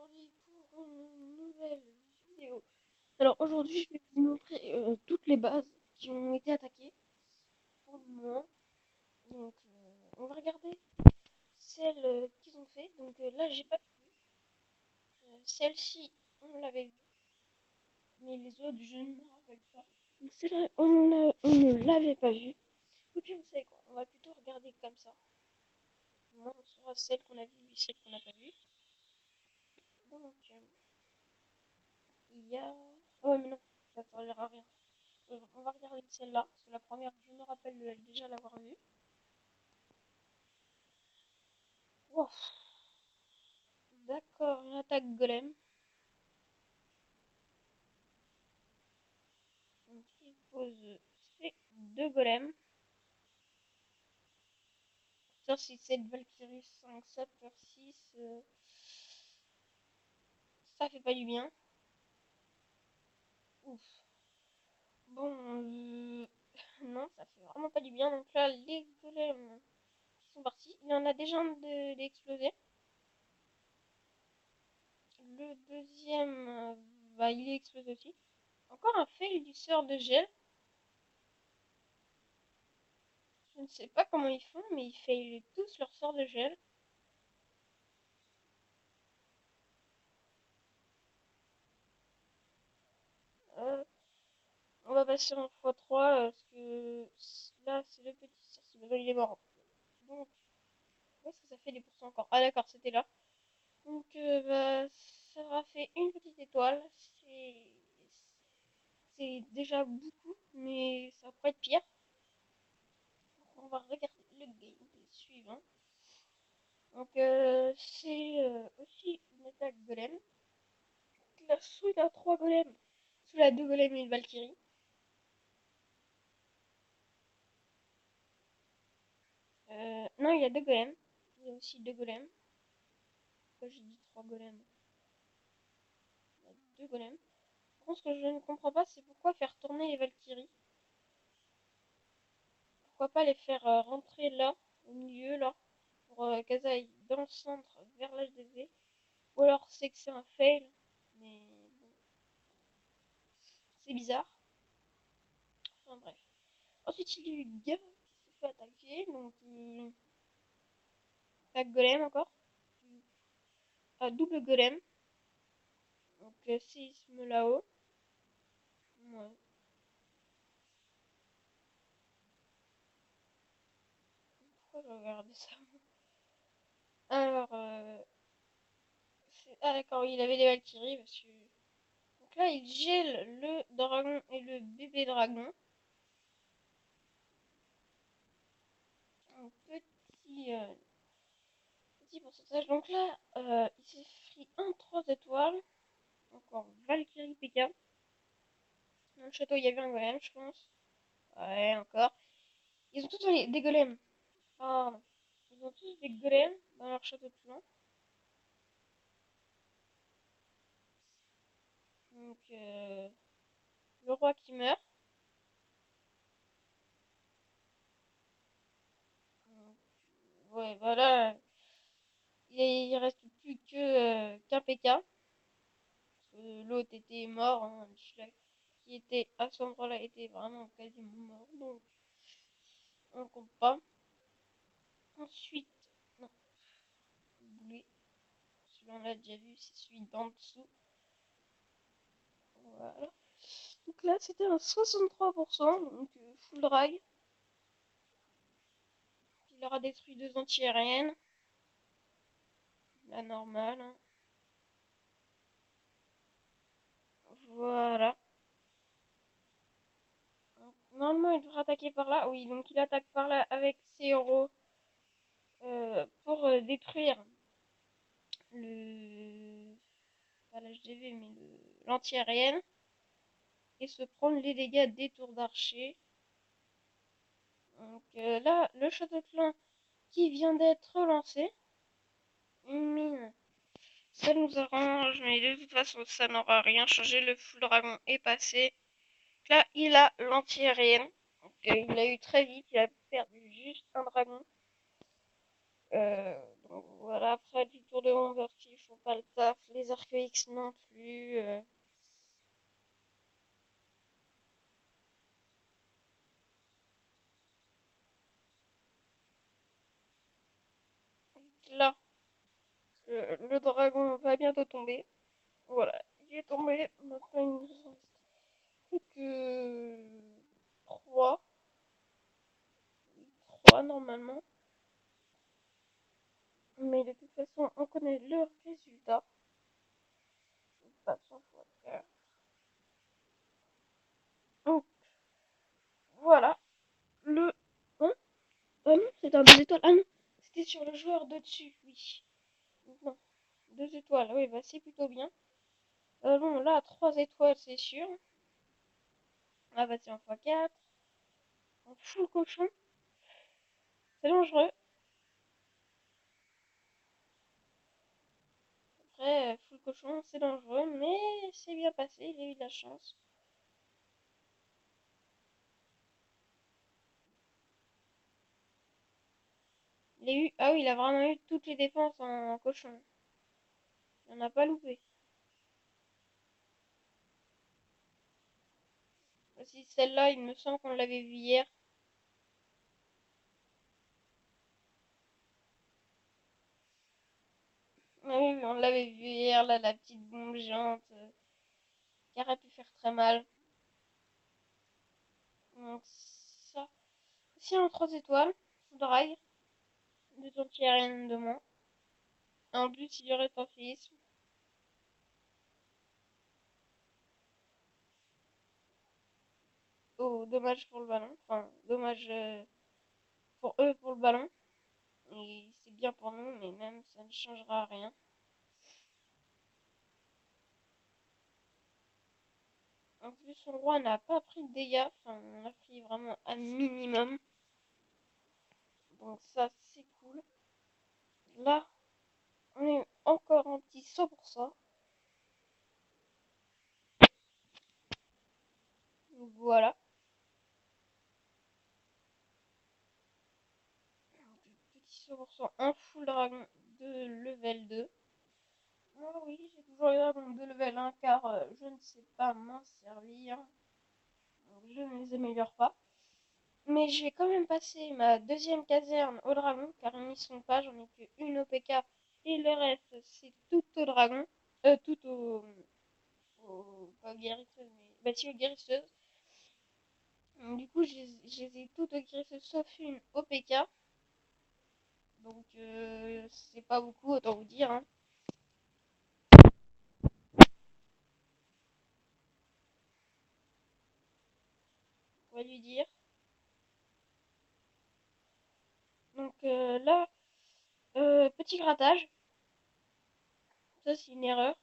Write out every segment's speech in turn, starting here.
aujourd'hui pour une nouvelle vidéo. Alors aujourd'hui, je vais vous montrer toutes les bases qui ont été attaquées pour le moment. Donc, on va regarder celles qu'ils ont fait. Donc là, j'ai pas vu. Celle-ci, on l'avait vue, mais les autres, je ne me rappelle pas. Donc celle-là, on ne l'avait pas vue. Et puis, vous savez quoi, on va plutôt regarder comme ça. Au moins, on saura celle qu'on a vue et celle qu'on n'a pas vue. Donc, il y a... Ah ouais, mais non, ça ne servira à rien. On va regarder celle-là, parce que la première, je me rappelle déjà l'avoir vue. Wow. D'accord, une attaque golem. Donc il pose ces deux golems. Ça c'est cette Valkyrie 5, ça peur 6. Ça fait pas du bien. Ouf. Bon, non, ça fait vraiment pas du bien. Donc là, les golems qui sont partis. Il y en a déjà un d'explosé. Le deuxième, il est explosé aussi. Encore un fail du sort de gel. Je ne sais pas comment ils font, mais ils faillent tous leur sort de gel. Euh, on va passer en x3 parce que là c'est le petit sorcier. Bah, il est mort. Donc, où est-ce que ça fait des pourcents encore? Ah d'accord, c'était là. Donc ça aura fait une petite étoile. C'est déjà beaucoup, mais ça va pas être pire. On va regarder le gameplay suivant. Donc c'est aussi une attaque golem. Là, sous il a 3 golems. Sous la 2 golems et une Valkyrie. Non, il y a 2 golems. Il y a aussi 2 golems. Pourquoi j'ai dit 3 golems? Il y a 2 golems. Par contre, ce que je ne comprends pas, c'est pourquoi faire tourner les Valkyries. Pourquoi pas les faire rentrer là, au milieu, là, pour qu'elles aillent dans le centre, vers l'HDV. Ou alors c'est que c'est un fail, mais bon, c'est bizarre. Enfin bref. Ensuite, il y a eu Gab qui s'est fait attaquer, donc attaque golem encore. Double golem. Donc séisme là-haut. Ouais. Pourquoi je regardais ça? Alors, ah d'accord, oui, il avait les Valkyries, parce que... Donc là, il gèle le dragon et le bébé dragon. Un petit pourcentage. Donc là, il s'est pris un 3 étoiles. Encore Valkyrie PK. Dans le château, il y avait un golem, je pense. Ouais, encore. Ils ont tous des golems. Pardon. Ils ont tous des golems dans leur château de clan. Donc, le roi qui meurt. Donc, ouais, voilà. Il reste plus qu'un PK. L'autre était mort. Hein, qui était à ce endroit-là était vraiment quasiment mort. Donc, on compte pas. Ensuite, non, lui, celui-là on l'a déjà vu, c'est celui d'en dessous. Voilà. Donc là, c'était un 63%, donc full drag. Il aura détruit 2 anti-aériennes. La normale. Hein. Voilà. Donc, normalement, il devrait attaquer par là. Oui, donc il attaque par là avec ses héros pour détruire le... pas l'HDV, mais l'anti-aérienne. Et se prendre les dégâts des tours d'archer. Donc là, le château de clan qui vient d'être relancé. Une mine. Ça nous arrange, mais de toute façon, ça n'aura rien changé. Le full dragon est passé. Là, il a l'anti-aérienne. Il l'a eu très vite. Il a perdu juste un dragon. Donc voilà, après du tour de 11 heures, ils font pas le taf. Les archers alors que X non plus. Là, le dragon va bientôt tomber. Voilà, il est tombé. Maintenant, il nous reste plus que 3. 3 normalement. Mais de toute façon, on connaît le résultat. Pas 100 fois faire. Donc, voilà. Le... Hein. Ah non, c'est un 2 étoiles. Ah non, c'était sur le joueur de dessus, oui. Non, 2 étoiles, oui, bah c'est plutôt bien. Bon, là, 3 étoiles, c'est sûr. Ah bah c'est en x4. En full cochon. C'est dangereux. Après, full cochon, c'est dangereux, mais c'est bien passé, il a eu de la chance. Il a eu... Ah oui, il a vraiment eu toutes les défenses en cochon. Il n'en a pas loupé. Aussi, celle-là, il me semble qu'on l'avait vue hier. Ah oui, on l'avait vue hier, là, la petite bombe géante qui aurait pu faire très mal. Donc, ça. Si en 3 étoiles, Drague, de anti-aérienne de moins. En plus, il y aurait ton fils. Oh, dommage pour le ballon. Enfin, dommage pour eux pour le ballon. Et c'est bien pour nous, mais même ça ne changera rien. En plus, son roi n'a pas pris de dégâts. Enfin, on a pris vraiment un minimum. Donc ça, c'est cool. Là, on est encore un petit 100%. Donc voilà. Petit 100%, un full dragon de level 2. Moi, oui, j'ai toujours les dragons de level 1 car je ne sais pas m'en servir. Donc, je ne les améliore pas. Mais je vais quand même passer ma deuxième caserne au dragon, car ils n'y sont pas, j'en ai que une au PK, et le reste c'est tout au dragon. Tout pas aux guérisseuses, mais... Bah si, aux guérisseuses. Donc, du coup, je les ai toutes aux guérisseuses, sauf une au PK. Donc, c'est pas beaucoup, autant vous dire, hein. On va lui dire. Donc là, petit grattage. Ça, c'est une erreur.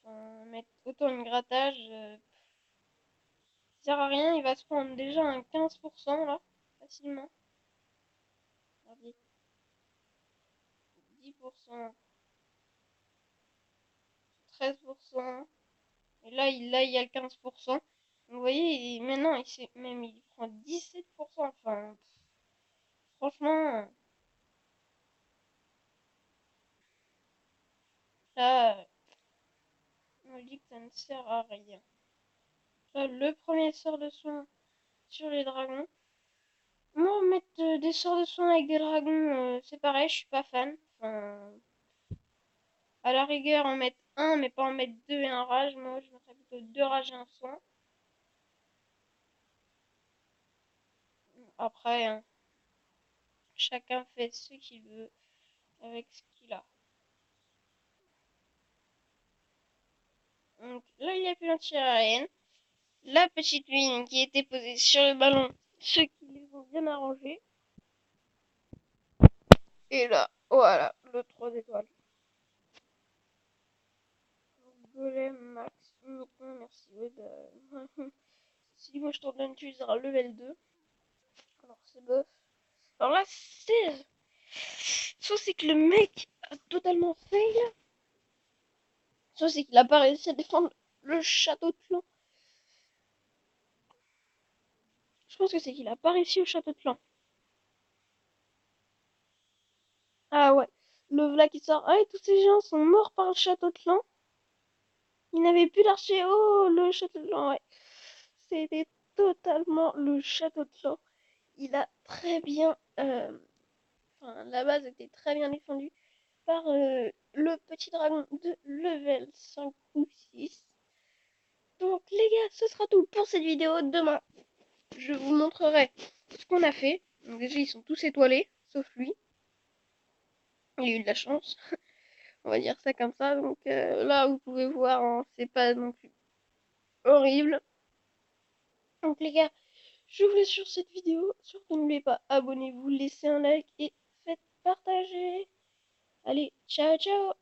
Enfin, mettre autant de grattage, ça sert à rien. Il va se prendre déjà un 15% là, facilement. Regardez, 10%, 13%. Et là, il y a le 15%. Vous voyez, maintenant, même, il prend 17%. Enfin, franchement, là, on me dit que ça ne sert à rien. Là, le premier sort de soin sur les dragons. Moi, mettre des sorts de soin avec des dragons, c'est pareil, je suis pas fan. Enfin, à la rigueur, en mettre un, mais pas en mettre deux et un rage. Moi, je mettrais plutôt deux rages et un soin. Après, hein, chacun fait ce qu'il veut avec ce qu'il a. Donc là, il n'y a plus d'anti-aérienne. La petite mine qui était posée sur le ballon, ceux qui les ont bien arrangés. Et là, voilà, le 3 étoiles. Golem max, uniquement, merci. Ouais, bah, si moi je t'en donne, tu utiliseras level 2. Alors c'est bof. Alors là, 16. Soit c'est que le mec a totalement fail, soit c'est qu'il a pas réussi à défendre le château de clan. Je pense que c'est qu'il a pas réussi au château de clan. Ah ouais, le v'là qui sort. Ah, et tous ces gens sont morts par le château de clan. Il n'avait plus d'archer. Oh, le château de Clan, ouais. C'était totalement le château de Clan. Il a très bien... Enfin, la base était très bien défendue par le petit dragon de level 5 ou 6. Donc les gars, ce sera tout pour cette vidéo. Demain, je vous montrerai ce qu'on a fait. Donc déjà, ils sont tous étoilés, sauf lui. Il a eu de la chance, on va dire ça comme ça. Donc là, vous pouvez voir, hein, c'est pas non plus horrible. Donc les gars, je vous laisse sur cette vidéo. Surtout n'oubliez pas, abonnez-vous, laissez un like et faites partager. Allez, ciao ciao.